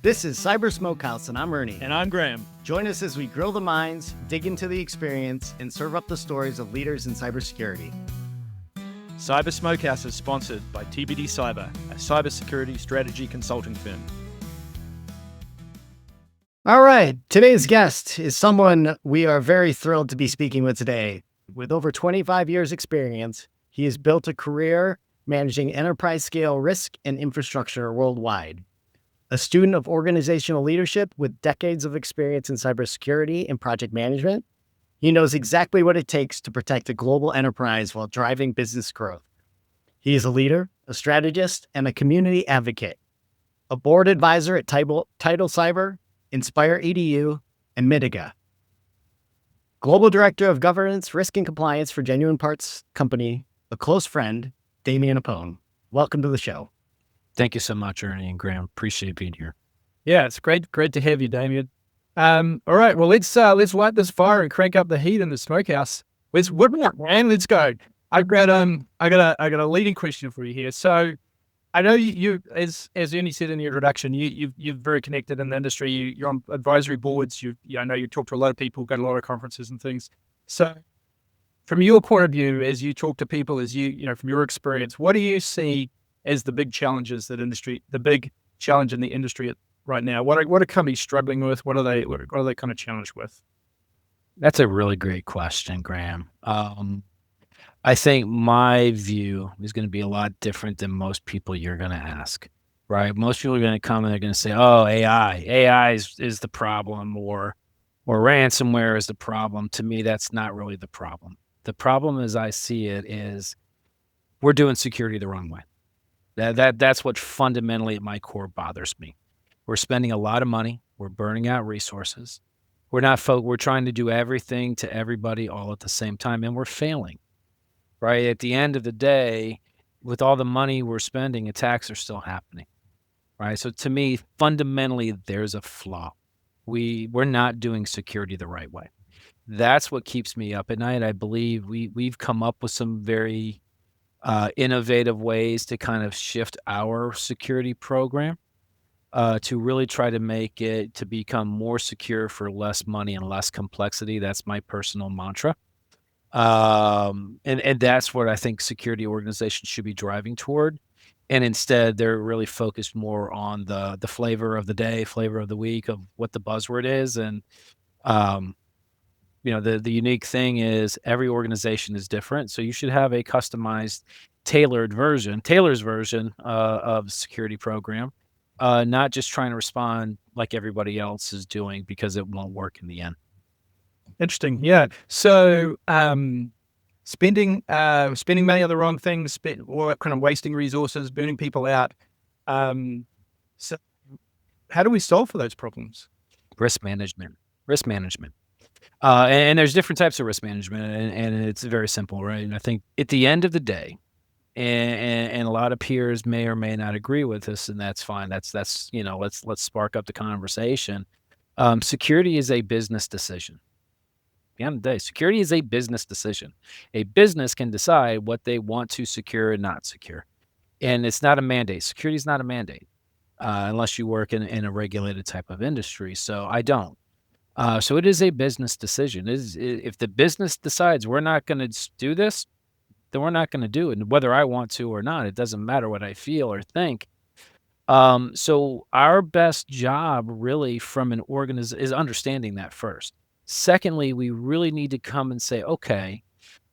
This is Cyber Smokehouse, and I'm Ernie. And I'm Graeme. Join us as we grill the minds, dig into the experience, and serve up the stories of leaders in cybersecurity. Cyber Smokehouse is sponsored by TBD Cyber, a cybersecurity strategy consulting firm. All right, today's guest is someone we are very thrilled to be speaking with today. With over 25 years' experience, he has built a career managing enterprise-scale risk and infrastructure worldwide. A student of organizational leadership with decades of experience in cybersecurity and project management, he knows exactly what it takes to protect a global enterprise while driving business growth. He is a leader, a strategist, and a community advocate. A board advisor at Tidal Cyber, Inspire EDU, and Mitiga. Global Director of Governance, Risk, and Compliance for Genuine Parts Company, a close friend, Damian Apone. Welcome to the show. Thank you so much, Ernie and Graeme. Appreciate being here. Yeah, it's great to have you, Damian. All right, well, let's light this fire and crank up the heat in the smokehouse. Let's go. I got a leading question for you here. So, I know you as Ernie said in the introduction, you're very connected in the industry. You're on advisory boards. I know you talk to a lot of people, go to a lot of conferences and things. So, from your point of view, as you talk to people, from your experience, what do you see as the big challenges the big challenge in the industry right now? What are companies struggling with? What are they kind of challenged with? That's a really great question, Graeme. I think my view is going to be a lot different than most people you're going to ask, right? Most people are going to come and they're going to say, oh, AI is the problem, or ransomware is the problem. To me, that's not really the problem. The problem as I see it is we're doing security the wrong way. That's what fundamentally at my core bothers me. We're spending a lot of money. We're burning out resources. We're trying to do everything to everybody all at the same time, and we're failing, right? At the end of the day, with all the money we're spending, attacks are still happening, right? So to me, fundamentally, there's a flaw. We're not doing security the right way. That's what keeps me up at night. I believe we've come up with some very innovative ways to kind of shift our security program to really try to make it to become more secure for less money and less complexity. That's my personal mantra. And that's what I think security organizations should be driving toward. And instead, they're really focused more on the flavor of the day, flavor of the week of what the buzzword is. And, the unique thing is every organization is different. So you should have a customized, Taylor's version of the security program, not just trying to respond like everybody else is doing because it won't work in the end. Interesting. Yeah. So spending money on the wrong things, or kind of wasting resources, burning people out. So how do we solve for those problems? Risk management. And there's different types of risk management, and it's very simple, right? And I think at the end of the day, and a lot of peers may or may not agree with us, and that's fine. That's let's spark up the conversation. Security is a business decision. At the end of the day, security is a business decision. A business can decide what they want to secure and not secure, and it's not a mandate. Security is not a mandate unless you work in a regulated type of industry. So I don't. So it is a business decision. If the business decides we're not going to do this, then we're not going to do it. And whether I want to or not, it doesn't matter what I feel or think. So our best job really from an organization is understanding that first. Secondly, we really need to come and say, okay,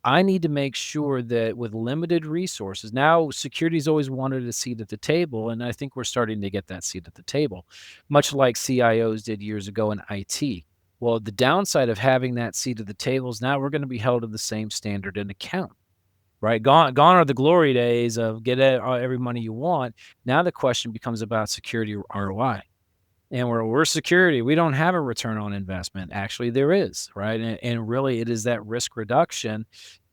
I need to make sure that with limited resources, now security's always wanted a seat at the table, and I think we're starting to get that seat at the table, much like CIOs did years ago in IT. Well, the downside of having that seat at the table is now we're going to be held to the same standard and account, right? Gone are the glory days of get every money you want. Now the question becomes about security ROI. And we're security. We don't have a return on investment. Actually, there is, right? And really, it is that risk reduction.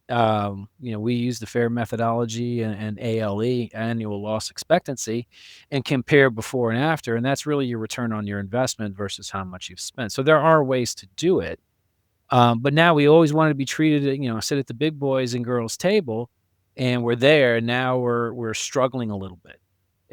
We use the FAIR methodology and ALE, annual loss expectancy, and compare before and after. And that's really your return on your investment versus how much you've spent. So there are ways to do it. But now we always want to be treated, sit at the big boys and girls table, and we're there. And now we're struggling a little bit.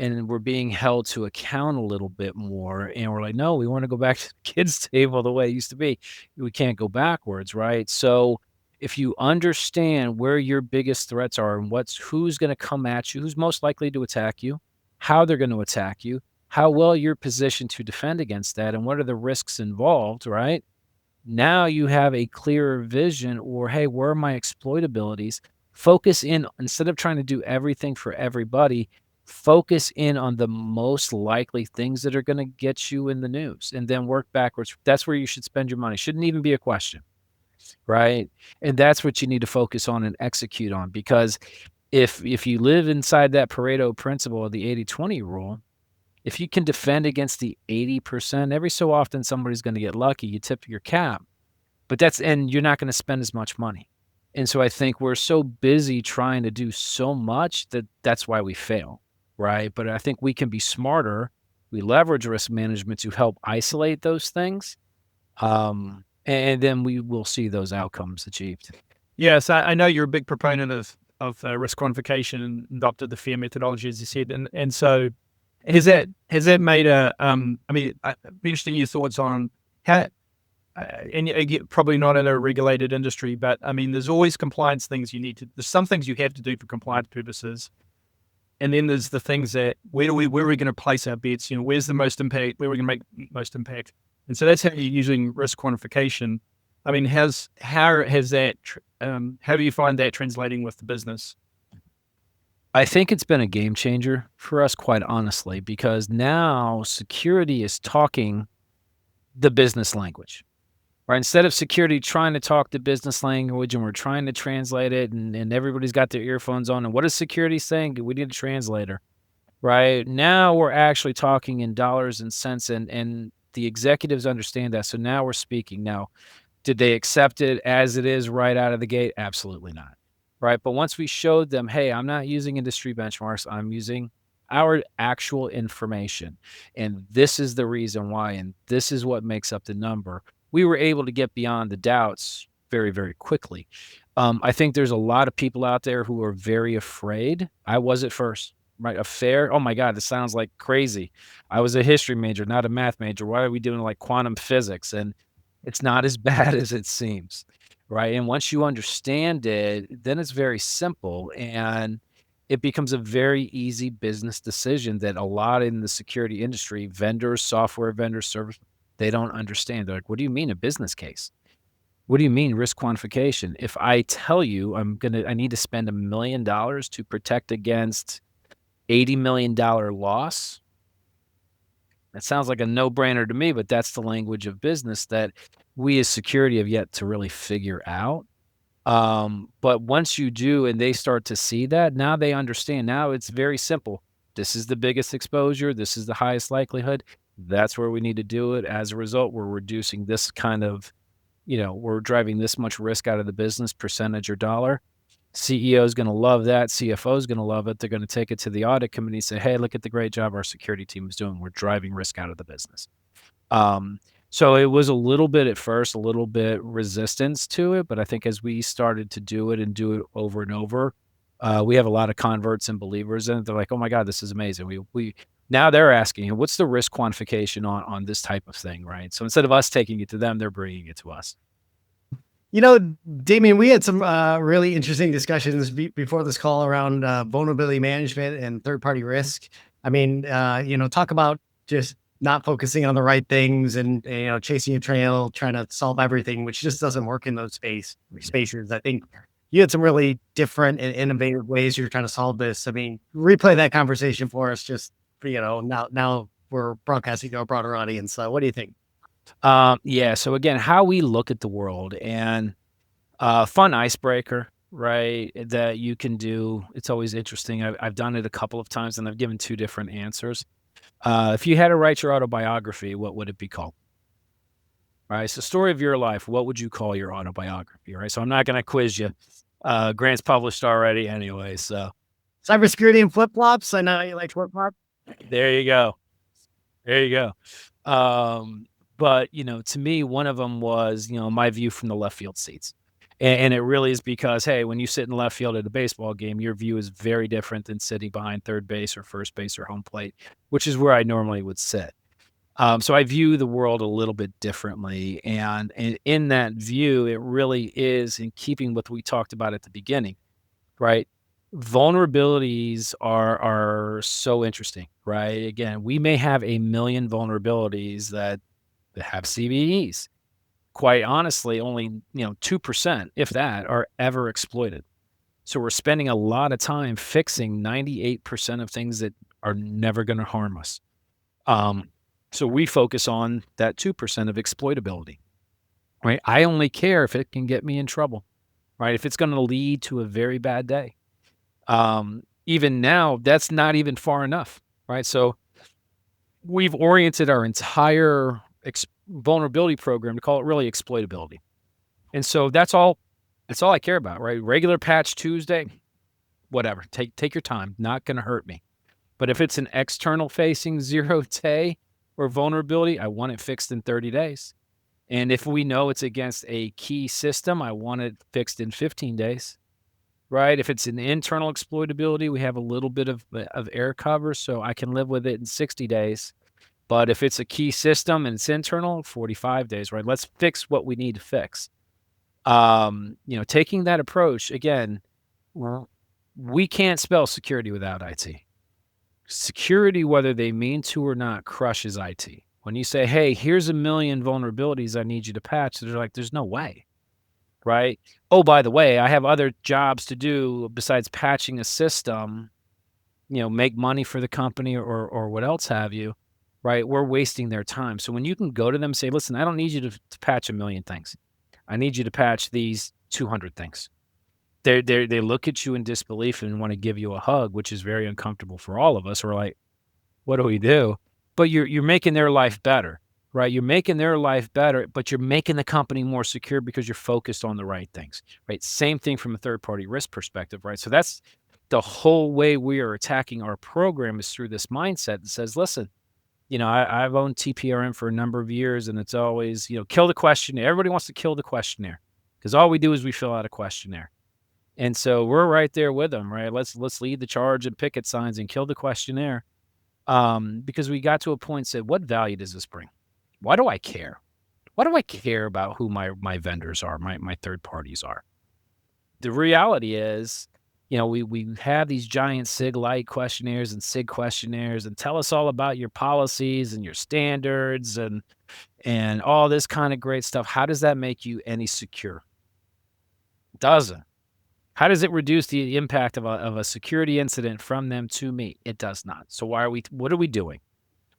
and we're being held to account a little bit more. And we're like, no, we want to go back to the kids' table the way it used to be. We can't go backwards, right? So if you understand where your biggest threats are and who's going to come at you, who's most likely to attack you, how they're going to attack you, how well you're positioned to defend against that, and what are the risks involved, right? Now you have a clearer vision, or hey, where are my exploitabilities? Focus in, instead of trying to do everything for everybody, focus in on the most likely things that are going to get you in the news and then work backwards. That's where you should spend your money. Shouldn't even be a question, right? And that's what you need to focus on and execute on, because if you live inside that Pareto principle or the 80-20 rule, if you can defend against the 80%, every so often somebody's going to get lucky. You tip your cap, and you're not going to spend as much money. And so I think we're so busy trying to do so much that's why we fail, right? But I think we can be smarter. We leverage risk management to help isolate those things. And then we will see those outcomes achieved. Yes, I know you're a big proponent of risk quantification and adopted the FAIR methodology, as you said, and so has that made I mean, I'd be interested in your thoughts on how. And probably not in a regulated industry, but I mean, there's always compliance things there's some things you have to do for compliance purposes. And then there's the things that, where are we going to place our bets? Where's the most impact? Where are we going to make most impact? And so that's how you're using risk quantification. I mean, how do you find that translating with the business? I think it's been a game changer for us, quite honestly, because now security is talking the business language. Right? Instead of security trying to talk the business language and we're trying to translate it, and everybody's got their earphones on, and what is security saying? We need a translator, right? Now we're actually talking in dollars and cents, and the executives understand that. So now we're speaking. Now, did they accept it as it is right out of the gate? Absolutely not, right? But once we showed them, hey, I'm not using industry benchmarks, I'm using our actual information, and this is the reason why, and this is what makes up the number, we were able to get beyond the doubts very, very quickly. I think there's a lot of people out there who are very afraid. I was at first, right? Oh my God, this sounds like crazy. I was a history major, not a math major. Why are we doing like quantum physics? And it's not as bad as it seems, right? And once you understand it, then it's very simple, and it becomes a very easy business decision that a lot in the security industry, vendors, software vendors, service, they don't understand. They're like, what do you mean a business case? What do you mean risk quantification? If I tell you I need to spend $1 million to protect against $80 million loss, that sounds like a no-brainer to me, but that's the language of business that we as security have yet to really figure out. But once you do and they start to see that, now they understand. Now it's very simple. This is the biggest exposure. This is the highest likelihood. That's where we need to do it. As a result, we're reducing this kind of, we're driving this much risk out of the business, percentage or dollar. CEO is going to love that. CFO is going to love it. They're going to take it to the audit committee and say, hey, look at the great job our security team is doing. We're driving risk out of the business. So it was a little bit at first, a little bit resistance to it. But I think as we started to do it and do it over and over, we have a lot of converts and believers in it. They're like, oh my God, this is amazing. Now they're asking, what's the risk quantification on this type of thing, right? So instead of us taking it to them, they're bringing it to us. Damian, we had some really interesting discussions before this call around vulnerability management and third-party risk. I mean, talk about just not focusing on the right things and, chasing a trail, trying to solve everything, which just doesn't work in those spaces. I think you had some really different and innovative ways you're trying to solve this. I mean, replay that conversation for us. Just, now we're broadcasting to a broader audience. What do you think? Yeah. So again, how we look at the world, and fun icebreaker, right? That you can do. It's always interesting. I've done it a couple of times and I've given 2 different answers. If you had to write your autobiography, what would it be called? Right. So story of your life, what would you call your autobiography? Right. So I'm not going to quiz you. Grant's published already anyway. So Cybersecurity and flip-flops. I know you like flip-flops. there you go. There you go. But, to me, one of them was, my view from the left field seats. And it really is because, hey, when you sit in left field at a baseball game, your view is very different than sitting behind third base or first base or home plate, which is where I normally would sit. So I view the world a little bit differently. And in that view, it really is in keeping with what we talked about at the beginning, right? Vulnerabilities are so interesting, right? Again, we may have a million vulnerabilities that have CVEs. Quite honestly, only 2%, if that, are ever exploited. So we're spending a lot of time fixing 98% of things that are never going to harm us. Um, so we focus on that 2% of exploitability, right? I only care if it can get me in trouble, right? If it's going to lead to a very bad day. Even now, that's not even far enough, right? So we've oriented our entire vulnerability program to call it really exploitability. And so that's all I care about, right? Regular patch Tuesday, whatever. Take your time. Not going to hurt me. But if it's an external facing 0-day or vulnerability, I want it fixed in 30 days. And if we know it's against a key system, I want it fixed in 15 days, right? If it's an internal exploitability, we have a little bit of air cover, so I can live with it in 60 days. But if it's a key system and it's internal, 45 days, right? Let's fix what we need to fix. Taking that approach, again, we can't spell security without IT. Security, whether they mean to or not, crushes IT. When you say, hey, here's a million vulnerabilities I need you to patch, they're like, there's no way, right? Oh, by the way, I have other jobs to do besides patching a system, make money for the company or what else have you, right? We're wasting their time. So when you can go to them and say, listen, I don't need you to patch a million things. I need you to patch these 200 things. They look at you in disbelief and want to give you a hug, which is very uncomfortable for all of us. We're like, what do we do? But you're making their life better, right? You're making their life better, but you're making the company more secure because you're focused on the right things, right? Same thing from a third-party risk perspective, right? So that's the whole way we are attacking our program is through this mindset that says, listen, I've owned TPRM for a number of years, and it's always, kill the questionnaire. Everybody wants to kill the questionnaire because all we do is we fill out a questionnaire. And so we're right there with them, right? Let's lead the charge and picket signs and kill the questionnaire. Because we got to a point and said, what value does this bring? Why do I care? Why do I care about who my vendors are, my third parties are? The reality is, we have these giant SIG Lite questionnaires and SIG questionnaires and tell us all about your policies and your standards and all this kind of great stuff. How does that make you any secure? Doesn't. How does it reduce the impact of a security incident from them to me? It does not. So what are we doing?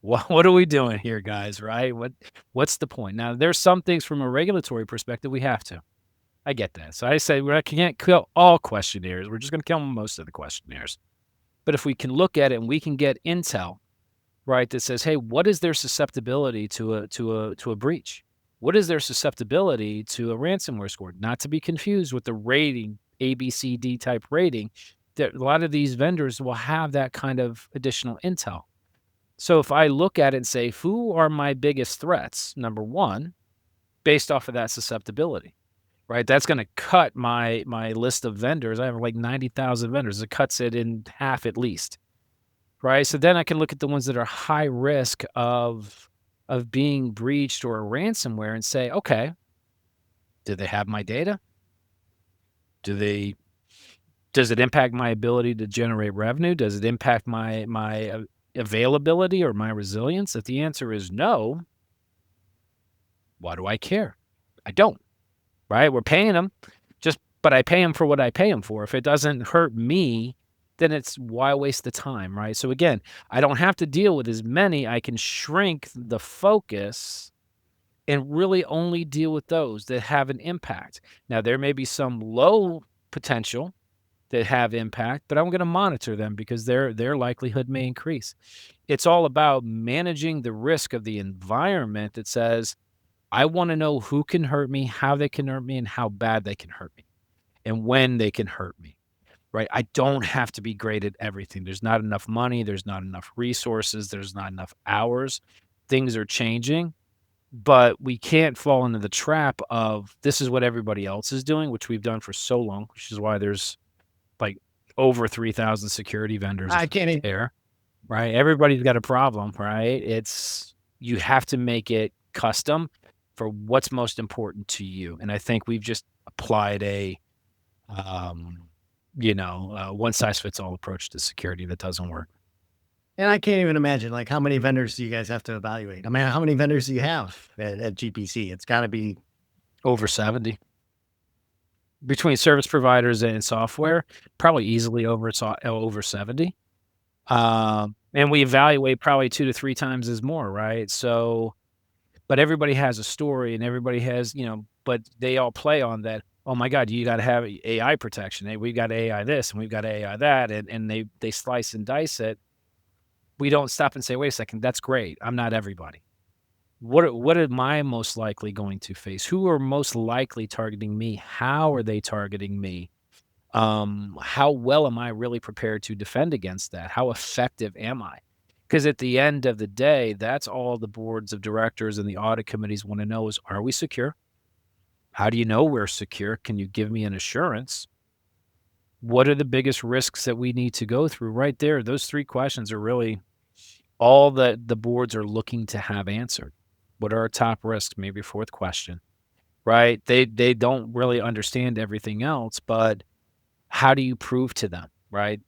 What are we doing here, guys, right? What's the point? Now, there's some things from a regulatory perspective we have to. I get that. So I say we can't kill all questionnaires. We're just going to kill most of the questionnaires. But if we can look at it and we can get intel, right, that says, hey, what is their susceptibility to a breach? What is their susceptibility to a ransomware score? Not to be confused with the rating, A, B, C, D type rating. That a lot of these vendors will have that kind of additional intel. So if I look at it and say, who are my biggest threats? Number one, based off of that susceptibility, right? That's going to cut my list of vendors. I have like 90,000 vendors. It cuts it in half at least, right? So then I can look at the ones that are high risk of being breached or a ransomware and say, okay, do they have my data? Does it impact my ability to generate revenue? Does it impact my availability or my resilience? If the answer is no, why do I care? I don't, right? We're paying them but I pay them for what I pay them for. If it doesn't hurt me, then it's why waste the time, right? So again, I don't have to deal with as many. I can shrink the focus and really only deal with those that have an impact. Now, there may be some low potential that have impact, but I'm going to monitor them because their likelihood may increase. It's all about managing the risk of the environment that says, I want to know who can hurt me, how they can hurt me, and how bad they can hurt me, and when they can hurt me, right? I don't have to be great at everything. There's not enough money. There's not enough resources. There's not enough hours. Things are changing. but we can't fall into the trap of this is what everybody else is doing, which we've done for so long, which is why there's like over 3,000 security vendors I can't. there, right? Everybody's got a problem, right? It's you have to make it custom for what's most important to you. And I think we've just applied a um, one size fits all approach to security that doesn't work. And I can't even imagine, like, how many vendors do you guys have to evaluate? I mean, how many vendors do you have at GPC? It's got to be. Over 70 between service providers and software, probably easily over 70. And we evaluate probably 2 to 3 times as more, right? So, but everybody has a story and everybody has, but they all play on that. Oh my God, you got to have AI protection. Hey, we've got AI this and we've got AI that, and they slice and dice it. We don't stop and say, wait a second, that's great. I'm not everybody. What am I most likely going to face? Who are most likely targeting me? How are they targeting me? How well am I really prepared to defend against that? How effective am I? Because at the end of the day, that's all the boards of directors and the audit committees want to know is, are we secure? How do you know we're secure? Can you give me an assurance? What are the biggest risks that we need to go through? Right there, those 3 questions are really all that the boards are looking to have answered. What are our top risks? Maybe 4th question, right? They don't really understand everything else, but how do you prove to them, right?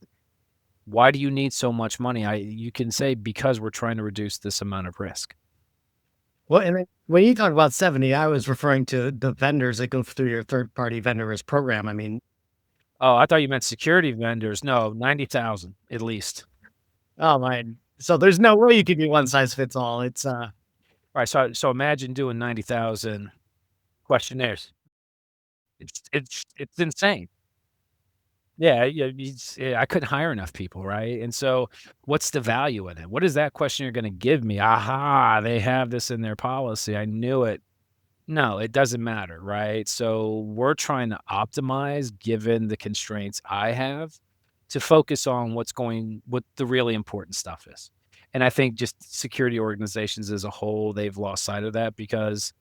Why do you need so much money? You can say because we're trying to reduce this amount of risk. Well, and then when you talk about 70, I was referring to the vendors that go through your third-party vendor risk program. I mean, Oh, I thought you meant security vendors. No, 90,000 at least. oh my. So there's no way you could be one size fits all. It's All right, so imagine doing 90,000 questionnaires. It's insane. Yeah, I couldn't hire enough people, right? And so what's the value in it? What is that question you're gonna give me? Aha, they have this in their policy. I knew it. No, it doesn't matter, right? So we're trying to optimize given the constraints I have to focus on what the really important stuff is. And I think just security organizations as a whole, they've lost sight of that because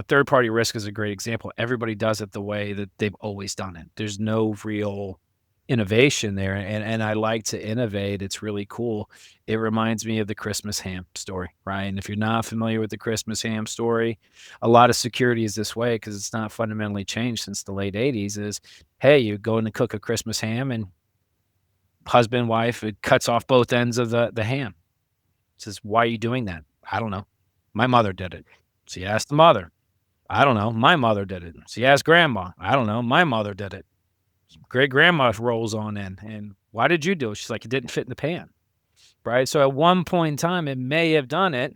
third party risk is a great example. Everybody does it the way that they've always done it. There's no real innovation there. And I like to innovate. It's really cool. It reminds me of the Christmas ham story, right? And if you're not familiar with the Christmas ham story, a lot of security is this way because it's not fundamentally changed since the late 80s is, hey, you go in to cook a Christmas ham and husband, wife, it cuts off both ends of the ham. Says, why are you doing that? I don't know. My mother did it. So you ask the mother. I don't know. My mother did it. So you ask grandma. I don't know. My mother did it. Great grandma rolls on in. And why did you do it? She's like, it didn't fit in the pan. Right. So at one point in time, it may have done it.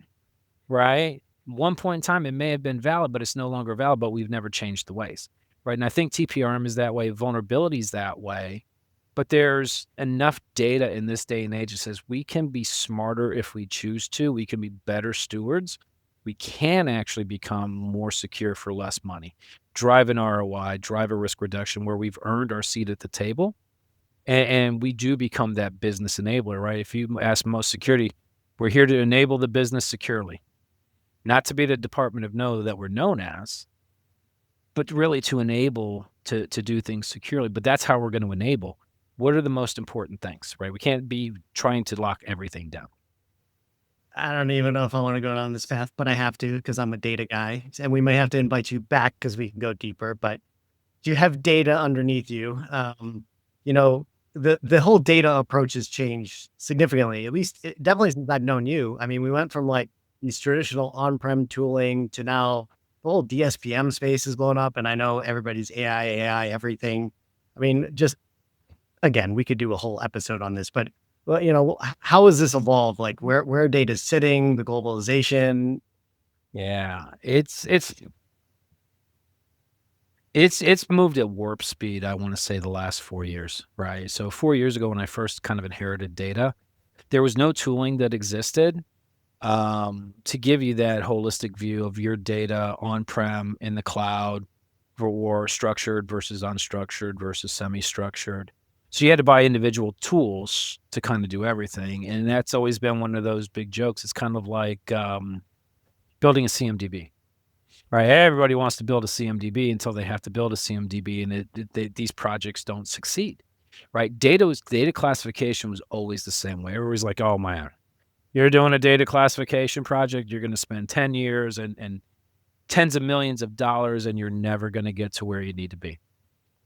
Right. One point in time, it may have been valid, but it's no longer valid, but we've never changed the ways. Right. And I think TPRM is that way. Vulnerability is that way. But there's enough data in this day and age that says we can be smarter if we choose to. We can be better stewards. We can actually become more secure for less money, drive an ROI, drive a risk reduction where we've earned our seat at the table. And we do become that business enabler, right? If you ask most security, we're here to enable the business securely, not to be the Department of No that we're known as, but really to enable to do things securely. But that's how we're going to enable. What are the most important things, right? We can't be trying to lock everything down. I don't even know if I want to go down this path, but I have to because I'm a data guy, and we may have to invite you back because we can go deeper. But do you have data underneath you? You know, the whole data approach has changed significantly. At least, definitely since I've known you. I mean, we went from like these traditional on-prem tooling to now the whole DSPM space is blown up, and I know everybody's AI, everything. I mean, just again, we could do a whole episode on this, but well, how has this evolved? Like where data's sitting, the globalization. Yeah, it's moved at warp speed. I want to say the last 4 years, right? So 4 years ago, when I first kind of inherited data, there was no tooling that existed to give you that holistic view of your data on-prem, in the cloud, for structured versus unstructured versus semi-structured. So you had to buy individual tools to kind of do everything, and that's always been one of those big jokes. It's kind of like building a CMDB. Right, everybody wants to build a CMDB until they have to build a CMDB, and these projects don't succeed. Right, data classification was always the same way. Everybody's like, "Oh man, you're doing a data classification project. You're going to spend 10 years and tens of millions of dollars, and you're never going to get to where you need to be."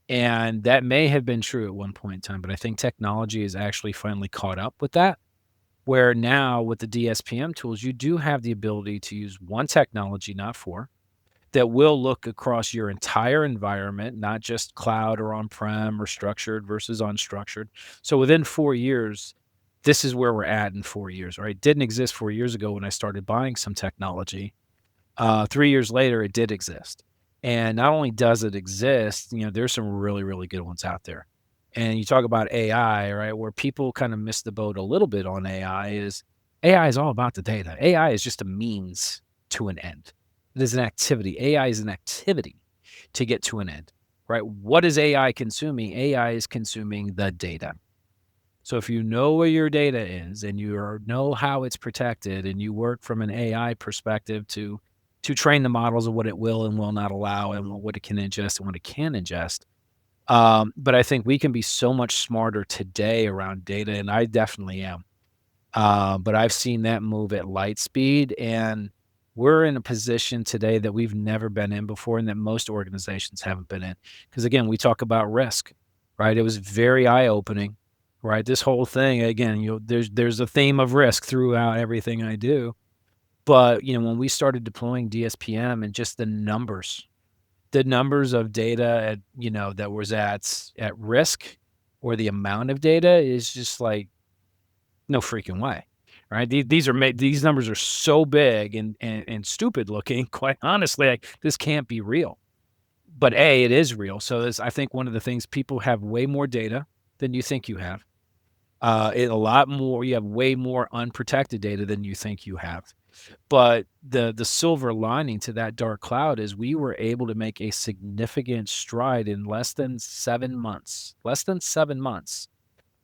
And that may have been true at one point in time, but I think technology is actually finally caught up with that. Where now with the DSPM tools, you do have the ability to use one technology, not four, that will look across your entire environment, not just cloud or on-prem or structured versus unstructured. So within 4 years, this is where we're at in 4 years, right? It didn't exist 4 years ago when I started buying some technology. 3 years later, it did exist. And not only does it exist, there's some really, really good ones out there. And you talk about AI, right? Where people kind of miss the boat a little bit on AI is all about the data. AI is just a means to an end. It is an activity. AI is an activity to get to an end, right? What is AI consuming? AI is consuming the data. So if you know where your data is and you know how it's protected and you work from an AI perspective to train the models of what it will and will not allow and what it can ingest and what it can ingest. But I think we can be so much smarter today around data, and I definitely am. But I've seen that move at light speed, and we're in a position today that we've never been in before and that most organizations haven't been in. Because again, we talk about risk, right? It was very eye-opening, right? This whole thing, again, there's a theme of risk throughout everything I do. But, when we started deploying DSPM and just the numbers of data that was at risk, or the amount of data is just like, no freaking way, right? These numbers are so big and stupid looking, quite honestly, like, this can't be real. But it is real. So I think one of the things, people have way more data than you think you have. You have way more unprotected data than you think you have. But the silver lining to that dark cloud is we were able to make a significant stride in less than 7 months. Less than 7 months,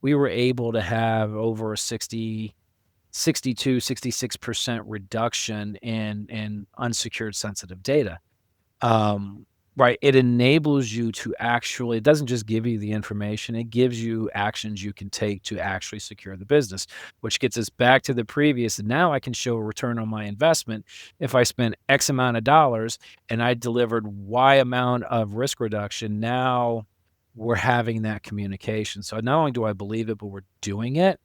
we were able to have over a 66% reduction in unsecured sensitive data. Right, it enables you to it doesn't just give you the information, it gives you actions you can take to actually secure the business, which gets us back to the previous. And now I can show a return on my investment. If I spent X amount of dollars and I delivered Y amount of risk reduction, now we're having that communication. So not only do I believe it, but we're doing it.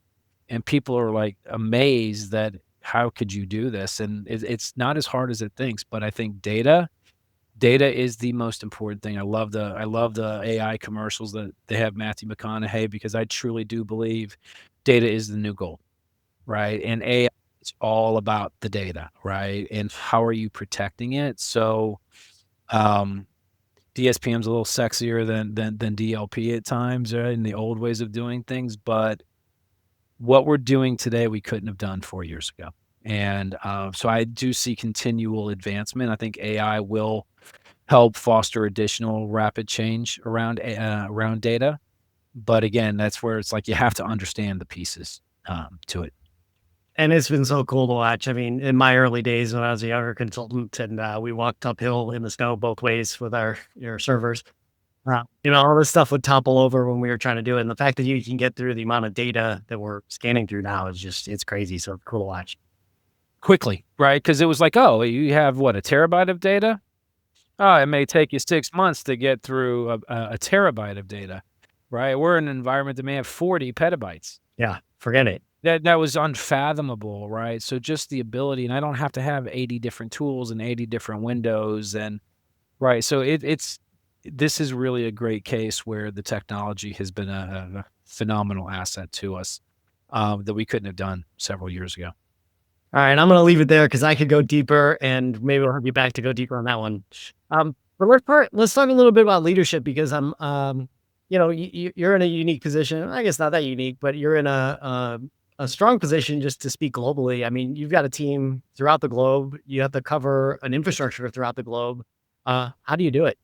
And people are like amazed that how could you do this? And it's not as hard as it thinks, but I think data is the most important thing. I love the AI commercials that they have Matthew McConaughey, because I truly do believe data is the new gold, right? And AI, it's all about the data, right? And how are you protecting it? So, DSPM is a little sexier than DLP at times, right? In the old ways of doing things, but what we're doing today, we couldn't have done 4 years ago. And so I do see continual advancement. I think AI will help foster additional rapid change around data. But again, that's where it's like you have to understand the pieces to it. And it's been so cool to watch. I mean, in my early days when I was a younger consultant and we walked uphill in the snow both ways with our servers, all this stuff would topple over when we were trying to do it. And the fact that you can get through the amount of data that we're scanning through now is it's crazy. So cool to watch. Quickly, right? Because it was like, oh, you have what, a terabyte of data? Oh, it may take you 6 months to get through a terabyte of data, right? We're in an environment that may have 40 petabytes. Yeah, forget it. That was unfathomable, right? So just the ability, and I don't have to have 80 different tools and 80 different windows, and right. So this is really a great case where the technology has been a phenomenal asset to us that we couldn't have done several years ago. All right, I'm going to leave it there because I could go deeper, and maybe we'll have you back to go deeper on that one. But let's talk a little bit about leadership, because you're in a unique position. I guess not that unique, but you're in a strong position just to speak globally. I mean, you've got a team throughout the globe. You have to cover an infrastructure throughout the globe. How do you do it?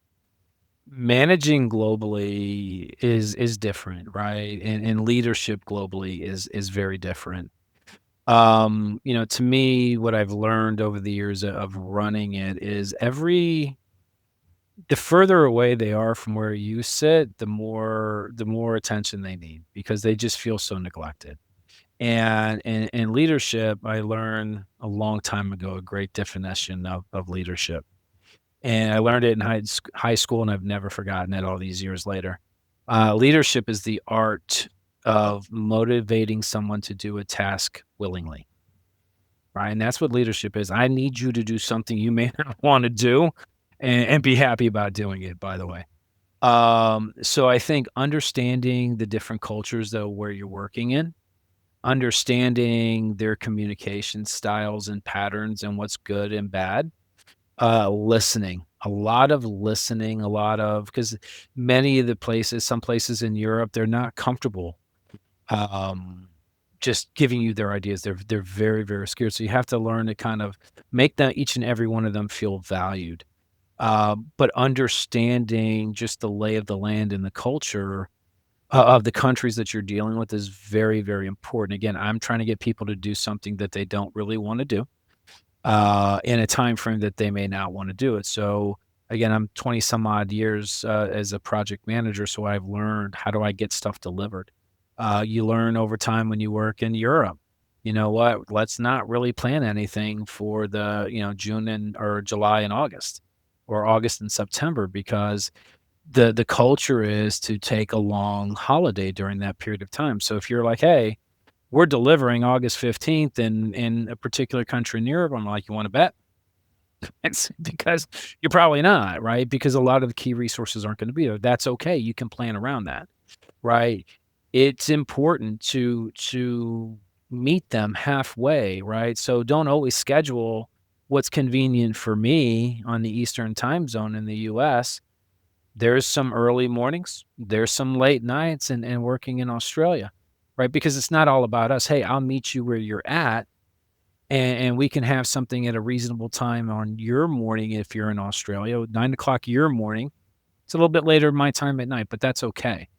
Managing globally is different, right? And leadership globally is very different. To me, what I've learned over the years of running it is the further away they are from where you sit, the more attention they need because they just feel so neglected. And in leadership, I learned a long time ago a great definition of leadership. And I learned it in high school, and I've never forgotten it all these years later. Leadership is the art of motivating someone to do a task willingly, right? And that's what leadership is. I need you to do something you may not want to do and be happy about doing it, by the way. So I think understanding the different cultures, though, where you're working in, understanding their communication styles and patterns and what's good and bad, listening, a lot of listening, a lot of because many of the places, some places in Europe, they're not comfortable, um, just giving you their ideas. They're very, very scared. So you have to learn to kind of make that each and every one of them feel valued. But understanding just the lay of the land and the culture of the countries that you're dealing with is very, very important. Again, I'm trying to get people to do something that they don't really want to do in a time frame that they may not want to do it. So again, I'm 20 some odd years as a project manager, so I've learned how do I get stuff delivered. You learn over time when you work in Europe. You know what? Let's not really plan anything for the June and or July and August, or August and September, because the culture is to take a long holiday during that period of time. So if you're like, hey, we're delivering August 15th in a particular country in Europe. I'm like, "You wanna bet?" It's because you're probably not, right? Because a lot of the key resources aren't gonna be there. That's okay, you can plan around that, right? It's important to meet them halfway, right? So don't always schedule what's convenient for me on the Eastern Time Zone in the US. There's some early mornings, there's some late nights and working in Australia, right? Because it's not all about us. "Hey, I'll meet you where you're at, and we can have something at a reasonable time on your morning if you're in Australia, 9 o'clock your morning. It's a little bit later my time at night, but that's okay."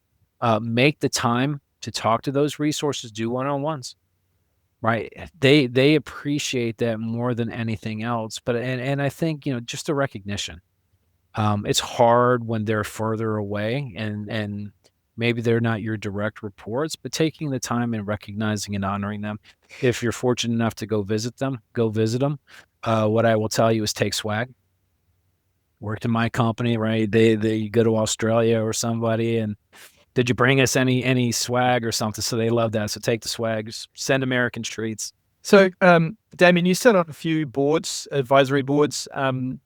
Make the time to talk to those resources, do one-on-ones, right? They appreciate that more than anything else, but and I think, just a recognition. It's hard when they're further away and maybe they're not your direct reports, but taking the time and recognizing and honoring them. If you're fortunate enough to go visit them, go visit them. What I will tell you is take swag. Worked in my company, right? They go to Australia or somebody, and did you bring us any swag or something? So they love that. So take the swag, just send American treats. So, Damien, you sit on a few boards, advisory boards.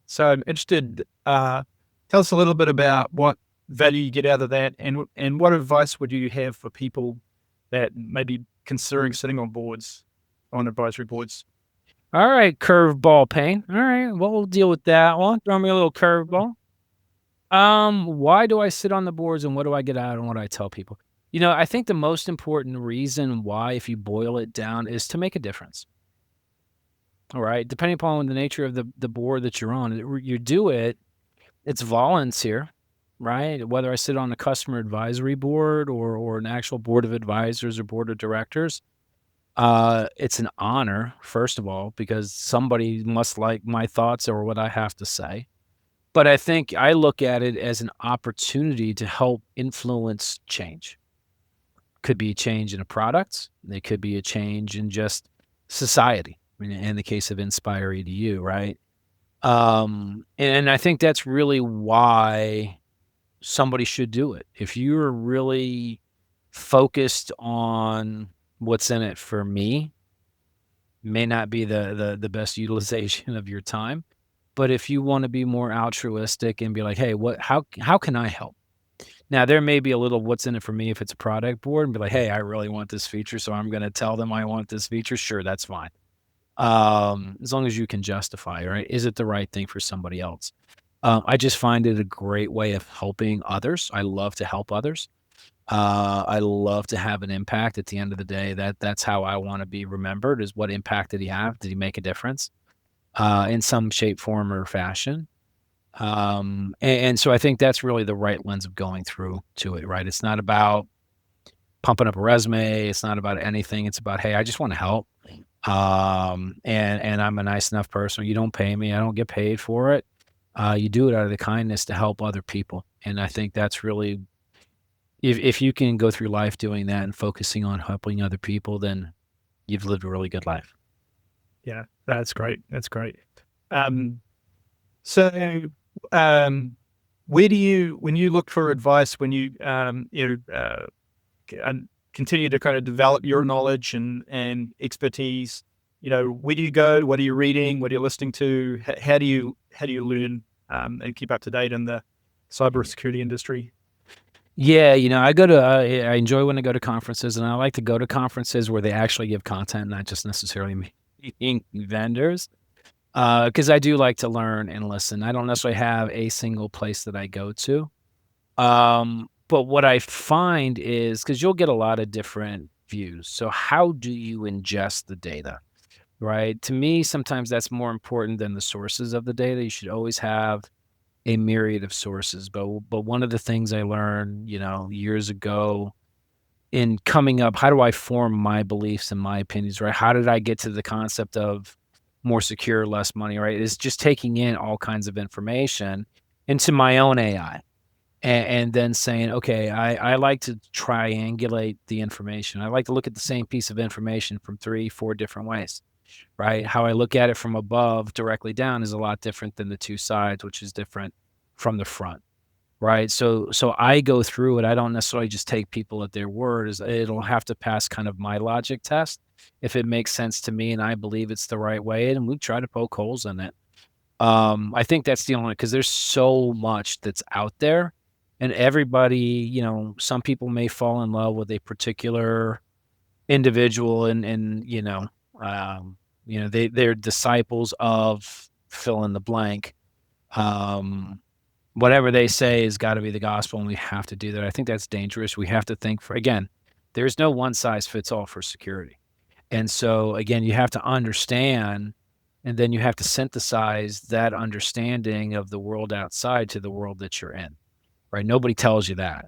So I'm interested. Tell us a little bit about what value you get out of that, and what advice would you have for people that may be considering sitting on boards, on advisory boards? All right, curveball pain. All right, well, we'll deal with that one. Throw me a little curveball. Why do I sit on the boards and what do I get out and what do I tell people? I think the most important reason why, if you boil it down, is to make a difference. All right. Depending upon the nature of the board that you're on, you do it, it's volunteer, right? Whether I sit on a customer advisory board or an actual board of advisors or board of directors, it's an honor, first of all, because somebody must like my thoughts or what I have to say. But I think I look at it as an opportunity to help influence change. Could be a change in a product. It could be a change in just society. I mean, in the case of Inspire EDU, right? And I think that's really why somebody should do it. If you're really focused on what's in it for me, may not be the best utilization of your time. But if you want to be more altruistic and be like, hey, how can I help? Now, there may be a little what's in it for me if it's a product board and be like, hey, I really want this feature, so I'm going to tell them I want this feature. Sure, that's fine. As long as you can justify, right? Is it the right thing for somebody else? I just find it a great way of helping others. I love to help others. I love to have an impact at the end of the day. That's how I want to be remembered, is what impact did he have? Did he make a difference in some shape, form, or fashion? And so I think that's really the right lens of going through to it, right? It's not about pumping up a resume. It's not about anything. It's about, hey, I just want to help. And I'm a nice enough person. You don't pay me. I don't get paid for it. You do it out of the kindness to help other people. And I think that's really, if you can go through life doing that and focusing on helping other people, then you've lived a really good life. Yeah, that's great. That's great. So, um, where do you, when you look for advice, when you, and continue to kind of develop your knowledge and expertise, where do you go? What are you reading? What are you listening to? How do you learn and keep up to date in the cybersecurity industry? Yeah, I enjoy when I go to conferences, and I like to go to conferences where they actually give content, not just necessarily meeting vendors. Because I do like to learn and listen. I don't necessarily have a single place that I go to. But what I find is, because you'll get a lot of different views. So how do you ingest the data, right? To me, sometimes that's more important than the sources of the data. You should always have a myriad of sources. But one of the things I learned, years ago in coming up, how do I form my beliefs and my opinions, right? How did I get to the concept of more secure, less money, right? Is just taking in all kinds of information into my own AI and then saying, okay, I like to triangulate the information. I like to look at the same piece of information from 3, 4 different ways, right? How I look at it from above directly down is a lot different than the two sides, which is different from the front. Right. So I go through it. I don't necessarily just take people at their word. It'll have to pass kind of my logic test if it makes sense to me and I believe it's the right way. And we try to poke holes in it. I think that's the only, because there's so much that's out there, and everybody, some people may fall in love with a particular individual, they're disciples of fill in the blank. Whatever they say has got to be the gospel, and we have to do that. I think that's dangerous. We have to think again, there's no one size fits all for security. And so again, you have to understand, and then you have to synthesize that understanding of the world outside to the world that you're in, right? Nobody tells you that,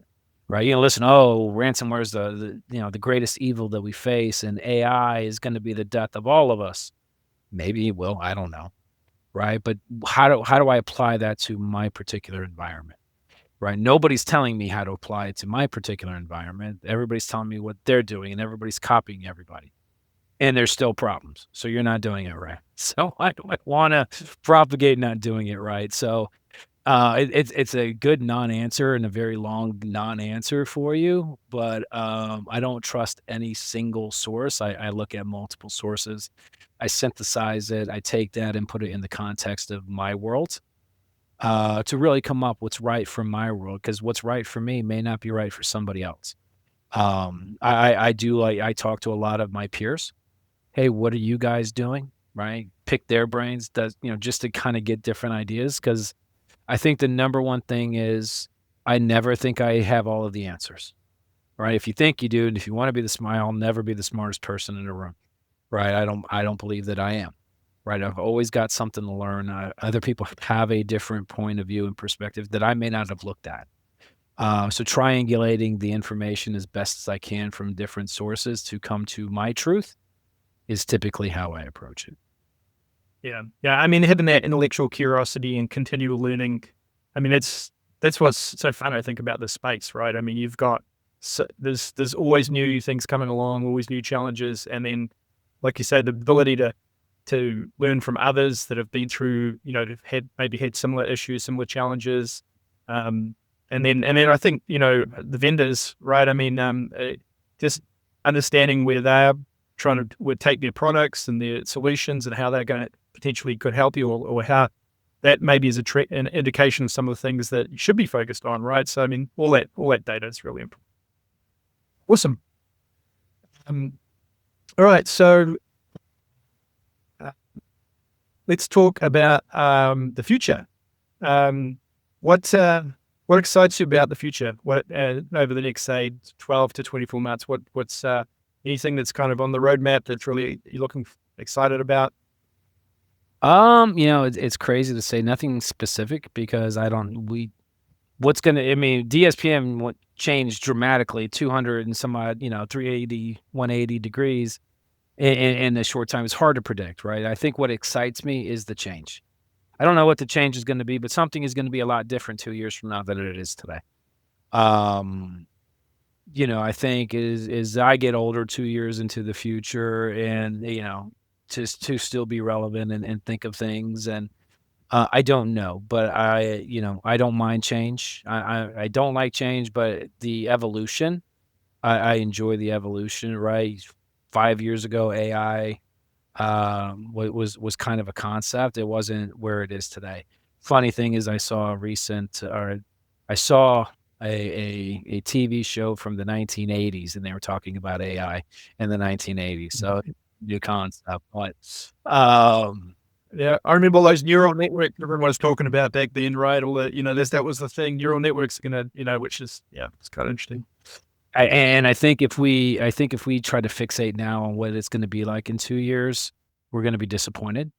right? Listen, oh, ransomware is the greatest evil that we face, and AI is going to be the death of all of us. Maybe it will. I don't know. Right. But how do I apply that to my particular environment? Right. Nobody's telling me how to apply it to my particular environment. Everybody's telling me what they're doing, and everybody's copying everybody. And there's still problems. So you're not doing it right. So I don't want to propagate not doing it right. So it's a good non-answer and a very long non-answer for you. But I don't trust any single source. I look at multiple sources. I synthesize it. I take that and put it in the context of my world to really come up what's right for my world, because what's right for me may not be right for somebody else. I talk to a lot of my peers. Hey, what are you guys doing? Right? Pick their brains, just to kind of get different ideas. Because I think the number one thing is I never think I have all of the answers. Right? If you think you do, and if you want to be the smart, I'll never be the smartest person in the room. Right. I don't believe that I am. Right. I've always got something to learn. Other people have a different point of view and perspective that I may not have looked at. So triangulating the information as best as I can from different sources to come to my truth is typically how I approach it. Yeah. Yeah. I mean, having that intellectual curiosity and continual learning, I mean, that's what's so fun, I think, about this space, right? I mean, there's always new things coming along, always new challenges. And then, like you said, the ability to learn from others that have been through, maybe had similar issues, similar challenges. And then I think, the vendors, right? I mean, just understanding where they're trying to take their products and their solutions and how they're going to potentially could help you, or how that maybe is an indication of some of the things that you should be focused on, right? So, I mean, all that data is really important. Awesome. All right, so let's talk about the future. What excites you about the future? What over the next, say, 12 to 24 months? What's anything that's kind of on the roadmap that's really you're looking excited about? It's crazy to say nothing specific, because DSPM changed dramatically, 200 and some odd, 380, 180 degrees in a short time. It's hard to predict, right? I think what excites me is the change. I don't know what the change is going to be, but something is going to be a lot different 2 years from now than it is today. Um, I think as I get older, 2 years into the future, and to still be relevant and think of things, and I don't know, but I don't mind change. I don't like change, but the evolution, I enjoy the evolution. Right, 5 years ago, AI was kind of a concept. It wasn't where it is today. Funny thing is, I saw a TV show from the 1980s, and they were talking about AI in the 1980s. So new concept, but Yeah, I remember all those neural networks everyone was talking about back then, right? All the, that was the thing. Neural networks are gonna, which is, yeah, it's kind of interesting. I think if we try to fixate now on what it's going to be like in 2 years, we're going to be disappointed.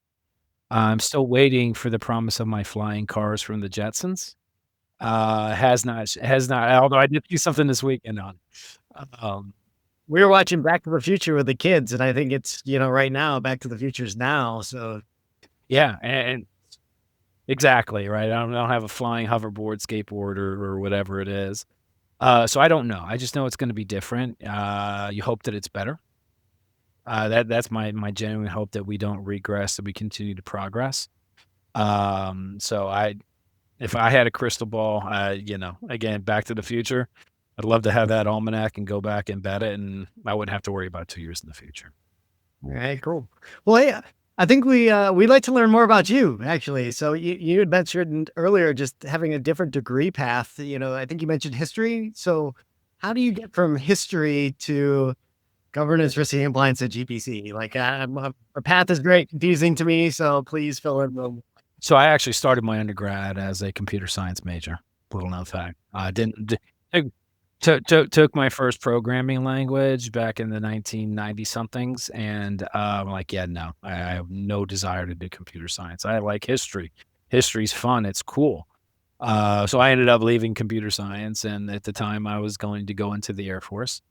I'm still waiting for the promise of my flying cars from the Jetsons. Has not. Although I did do something this weekend on. Um, We were watching Back to the Future with the kids, and I think it's, right now, Back to the Future's now. So yeah, and exactly right. I don't have a flying hoverboard, skateboard, or whatever it is. So I don't know. I just know it's going to be different. You hope that it's better. That's my genuine hope, that we don't regress, that we continue to progress. So if I had a crystal ball, again, Back to the Future, I'd love to have that almanac and go back and bet it, and I wouldn't have to worry about 2 years in the future. all right, cool. Well, hey, I think we'd like to learn more about you, actually. So you had mentioned earlier just having a different degree path. I think you mentioned history. So how do you get from history to governance, risk, and compliance at GPC? Like, our path is great, confusing to me. So please fill in the. So I actually started my undergrad as a computer science major. Little known fact. I didn't d- took my first programming language back in the 1990 somethings, and I'm like, yeah, no, I have no desire to do computer science. I like history. History's fun. It's cool. So I ended up leaving computer science, and at the time I was going to go into the Air Force.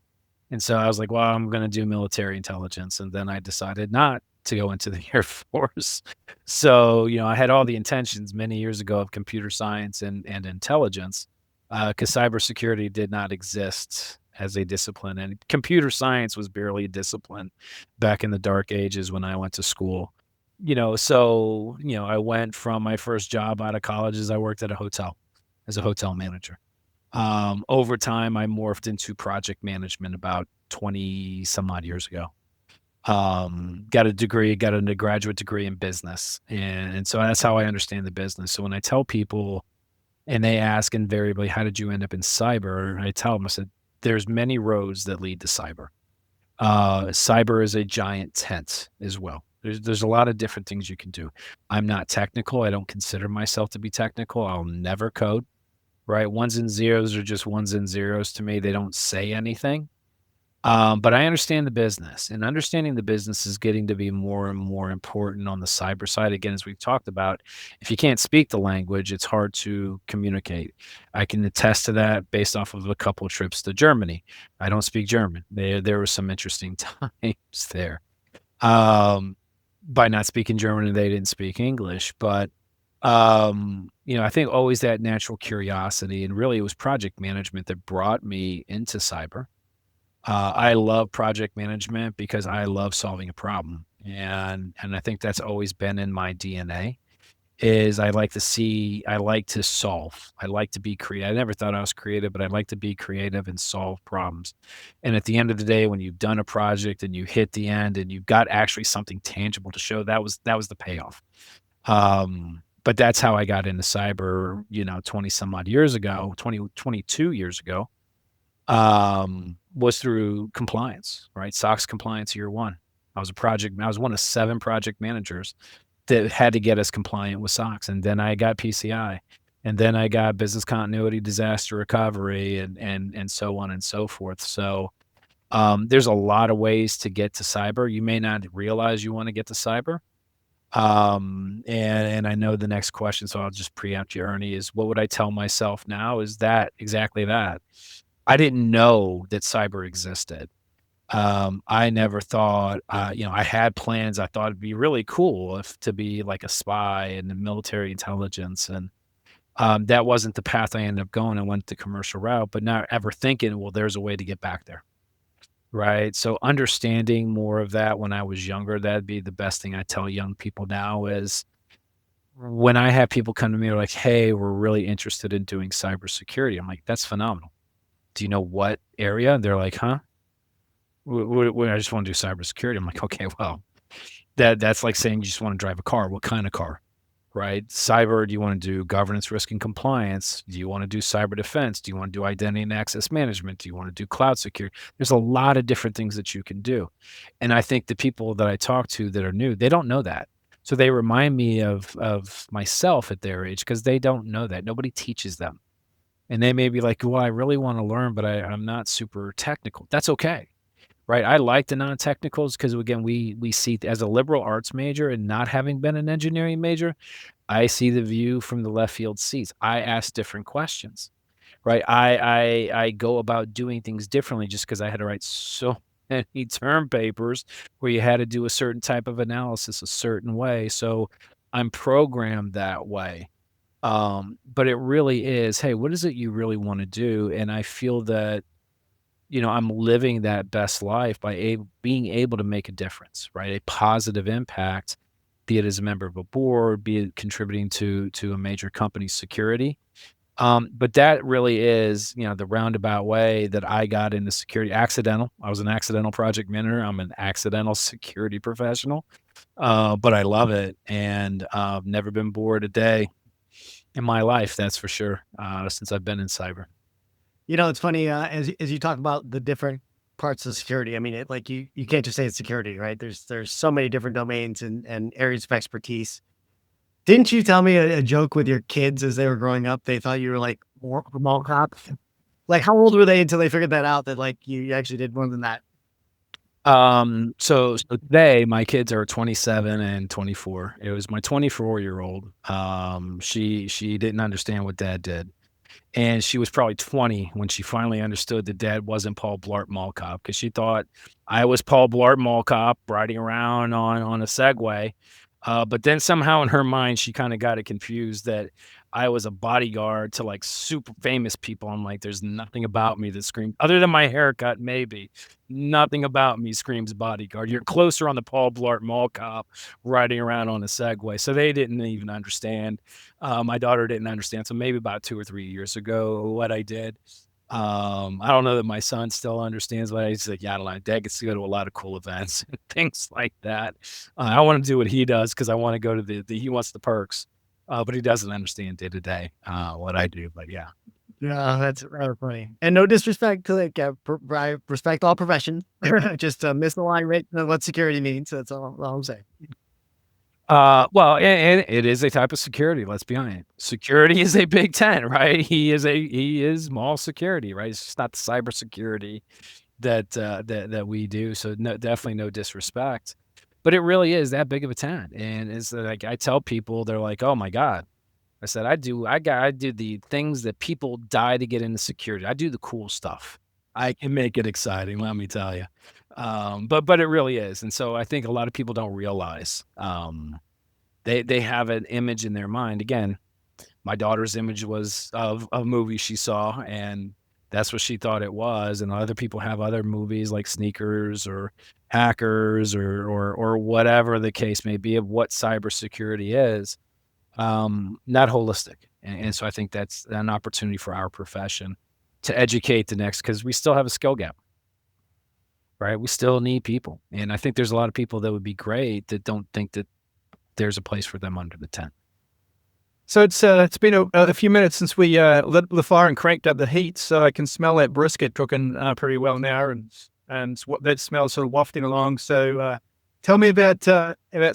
And so I was like, well, I'm going to do military intelligence. And then I decided not to go into the Air Force. So, I had all the intentions many years ago of computer science and intelligence, because cybersecurity did not exist as a discipline. And computer science was barely a discipline back in the dark ages when I went to school. I went from my first job out of college as I worked at a hotel as a hotel manager. Over time, I morphed into project management about 20 some odd years ago. Got an undergraduate degree in business. And so that's how I understand the business. So when I tell people and they ask invariably, how did you end up in cyber? I tell them, I said, there's many roads that lead to cyber. Cyber is a giant tent as well. There's a lot of different things you can do. I'm not technical. I don't consider myself to be technical. I'll never code. Right? Ones and zeros are just ones and zeros to me. They don't say anything. But I understand the business, and understanding the business is getting to be more and more important on the cyber side. Again, as we've talked about, if you can't speak the language, it's hard to communicate. I can attest to that based off of a couple of trips to Germany. I don't speak German. There were some interesting times there. By not speaking German, they didn't speak English, but I think always that natural curiosity, and really it was project management that brought me into cyber. I love project management because I love solving a problem, and I think that's always been in my DNA. Is I like to solve, I like to be creative. I never thought I was creative, but I like to be creative and solve problems. And at the end of the day, when you've done a project and you hit the end and you've got actually something tangible to show, that was the payoff. But that's how I got into cyber, 20 some odd years ago, 22 years ago, was through compliance, right? SOX compliance year one. I was one of 7 project managers that had to get us compliant with SOX. And then I got PCI, and then I got business continuity, disaster recovery, and so on and so forth. So, there's a lot of ways to get to cyber. You may not realize you want to get to cyber. And I know the next question, so I'll just preempt you, Ernie, is what would I tell myself now? Is that exactly that. I didn't know that cyber existed. I never thought, I had plans. I thought it'd be really cool if to be like a spy in the military intelligence, and that wasn't the path I ended up going. I went the commercial route, but not ever thinking, well, there's a way to get back there, right? So understanding more of that when I was younger, that'd be the best thing I tell young people now is when I have people come to me, they're like, "Hey, we're really interested in doing cybersecurity." I'm like, "That's phenomenal. Do you know what area?" They're like, "Huh? I just want to do cybersecurity." I'm like, "Okay, well, that's like saying you just want to drive a car. What kind of car?" Right? Cyber, do you want to do governance, risk, and compliance? Do you want to do cyber defense? Do you want to do identity and access management? Do you want to do cloud security? There's a lot of different things that you can do. And I think the people that I talk to that are new, they don't know that. So they remind me of myself at their age because they don't know that. Nobody teaches them. And they may be like, well, I really want to learn, but I'm not super technical. That's okay. Right. I like the non-technicals because again, we see as a liberal arts major and not having been an engineering major, I see the view from the left field seats. I ask different questions, right? I go about doing things differently just because I had to write so many term papers where you had to do a certain type of analysis a certain way. So I'm programmed that way. But it really is, hey, what is it you really want to do? And I feel that, I'm living that best life by being able to make a difference, right? A positive impact, be it as a member of a board, be it contributing to a major company's security. But that really is, the roundabout way that I got into security. Accidental. I was an accidental project manager. I'm an accidental security professional, but I love it, and never been bored a day in my life. That's for sure. Since I've been in cyber. It's funny, as you talk about the different parts of security. I mean, like you can't just say it's security, right? There's so many different domains and areas of expertise. Didn't you tell me a joke with your kids as they were growing up? They thought you were like more mall cop. Like, how old were they until they figured that out? That like you actually did more than that. So today my kids are 27 and 24. It was my 24-year-old. She didn't understand what dad did. And she was probably 20 when she finally understood that dad wasn't Paul Blart Mall Cop because she thought I was Paul Blart Mall Cop riding around on a Segway. But then somehow in her mind, she kind of got it confused that I was a bodyguard to like super famous people. I'm like, there's nothing about me that screams, other than my haircut, maybe. Nothing about me screams bodyguard. You're closer on the Paul Blart Mall Cop riding around on a Segway. So they didn't even understand. My daughter didn't understand. So maybe about 2 or 3 years ago, what I did. I don't know that my son still understands what he's like, yeah, I don't know. Dad gets to go to a lot of cool events and things like that. I want to do what he does because I want to go to he wants the perks, but he doesn't understand day to day what I do. But yeah. Yeah, that's rather funny. And no disrespect to like, I respect all professions. Just misalignment on what security means. That's all I'm saying. Well, and it is a type of security. Let's be honest. Security is a big tent, right? He is mall security, right? It's just not the cybersecurity that we do. So no, definitely no disrespect, but it really is that big of a tent. And it's like I tell people, they're like, "Oh my god." I said, I do the things that people die to get into security. I do the cool stuff. I can make it exciting, let me tell you. But it really is. And so I think a lot of people don't realize they have an image in their mind. Again, my daughter's image was of a movie she saw, and that's what she thought it was. And other people have other movies like Sneakers or Hackers or whatever the case may be of what cybersecurity is, not holistic. And so I think that's an opportunity for our profession to educate the next because we still have a skill gap, right? We still need people. And I think there's a lot of people that would be great that don't think that there's a place for them under the tent. So it's been a few minutes since we lit the fire and cranked up the heat, so I can smell that brisket cooking pretty well now, and what that smell sort of wafting along. So tell me about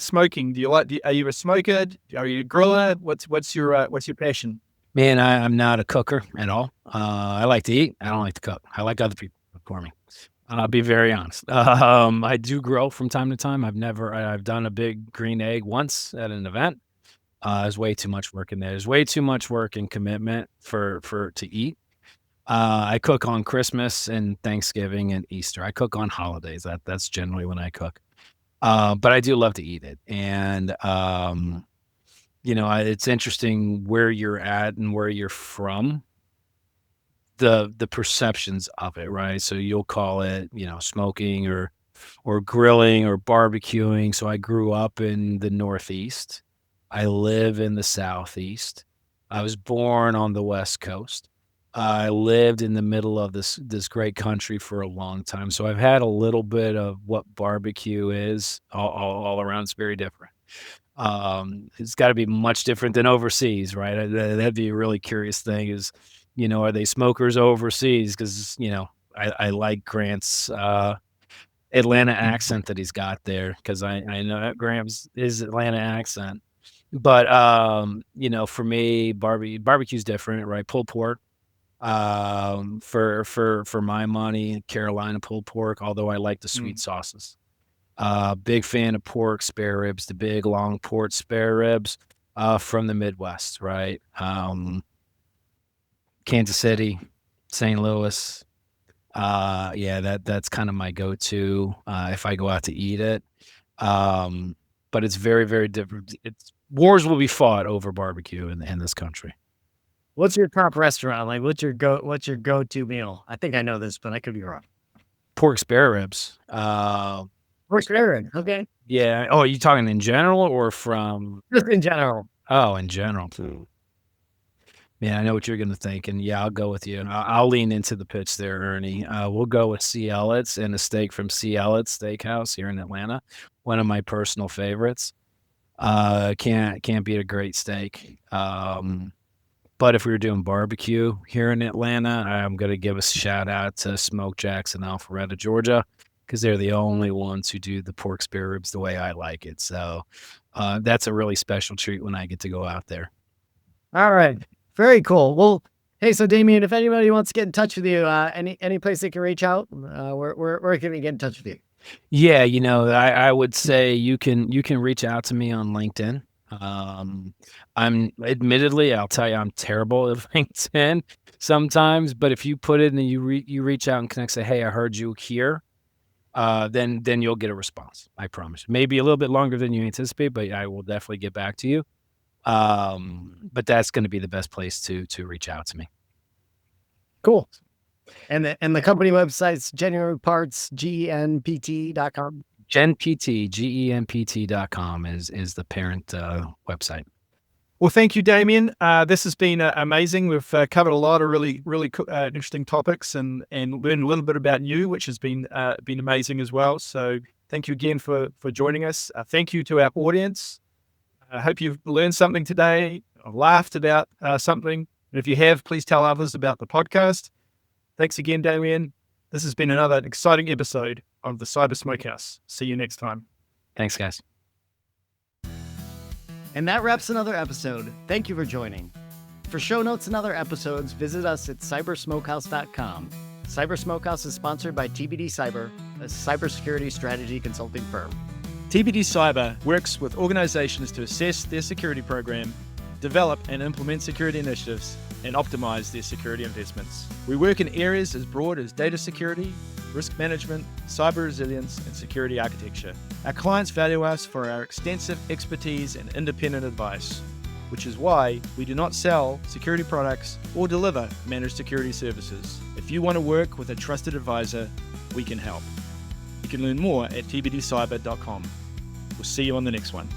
smoking. Are you a smoker? Are you a griller? What's your passion? Man, I'm not a cooker at all. I like to eat. I don't like to cook. I like other people to cook for me. I'll be very honest. I do grill from time to time. I've done a big green egg once at an event. There's way too much work in there. There's way too much work and commitment for to eat. I cook on Christmas and Thanksgiving and Easter. I cook on holidays. That's generally when I cook. But I do love to eat it. And, it's interesting where you're at and where you're from, the perceptions of it, right? So you'll call it, smoking or grilling or barbecuing. So I grew up in the Northeast. I live in the Southeast. I was born on the West Coast. I lived in the middle of this great country for a long time. So I've had a little bit of what barbecue is all around. It's very different. It's got to be much different than overseas, right? That'd be a really curious thing is, are they smokers overseas? Because, I like Grant's Atlanta accent that he's got there because I know Graham's his Atlanta accent. But, for me, barbecue's different, right? Pulled pork. For my money, Carolina pulled pork, although I like the sweet sauces. Big fan of pork spare ribs, the big long port spare ribs, from the Midwest, right? Kansas City, St. Louis. That's kind of my go-to, if I go out to eat it. But it's very, very different. Wars will be fought over barbecue in this country. What's your top restaurant? Like, what's your go-to meal? I think I know this, but I could be wrong. Pork spare ribs. Pork spare rib. Okay. Yeah. Oh, are you talking in general or from? Just in general. Oh, in general. Man, I know what you're going to think, and yeah, I'll go with you. And I'll lean into the pitch there, Ernie. We'll go with C. Elliot's and a steak from C. Elliot's Steakhouse here in Atlanta. One of my personal favorites. Can't beat a great steak. But if we were doing barbecue here in Atlanta, I'm going to give a shout out to Smoke Jacks in Alpharetta, Georgia, because they're the only ones who do the pork spare ribs the way I like it. So that's a really special treat when I get to go out there. All right. Very cool. Well, hey, so Damian, if anybody wants to get in touch with you, any place they can reach out, where can they get in touch with you? Yeah, I would say you can reach out to me on LinkedIn. I'm admittedly, I'll tell you, I'm terrible at LinkedIn sometimes, but if you put it and you reach out and connect, say, hey, I heard you here, then you'll get a response. I promise. Maybe a little bit longer than you anticipate, but I will definitely get back to you. But that's going to be the best place to reach out to me. Cool. And the company website's GenParts.com. GenPT.com is the parent website. Well, thank you, Damian. This has been amazing. We've covered a lot of really interesting topics and learned a little bit about you, which has been amazing as well. So thank you again for joining us. Thank you to our audience. I hope you've learned something today, or laughed about something. And if you have, please tell others about the podcast. Thanks again, Damian. This has been another exciting episode of the Cyber Smokehouse. See you next time. Thanks, guys. And that wraps another episode. Thank you for joining. For show notes and other episodes, visit us at cybersmokehouse.com. Cyber Smokehouse is sponsored by TBD Cyber, a cybersecurity strategy consulting firm. TBD Cyber works with organizations to assess their security program, develop and implement security initiatives, and optimize their security investments. We work in areas as broad as data security, risk management, cyber resilience, and security architecture. Our clients value us for our extensive expertise and independent advice, which is why we do not sell security products or deliver managed security services. If you want to work with a trusted advisor, we can help. You can learn more at tbdcyber.com. We'll see you on the next one.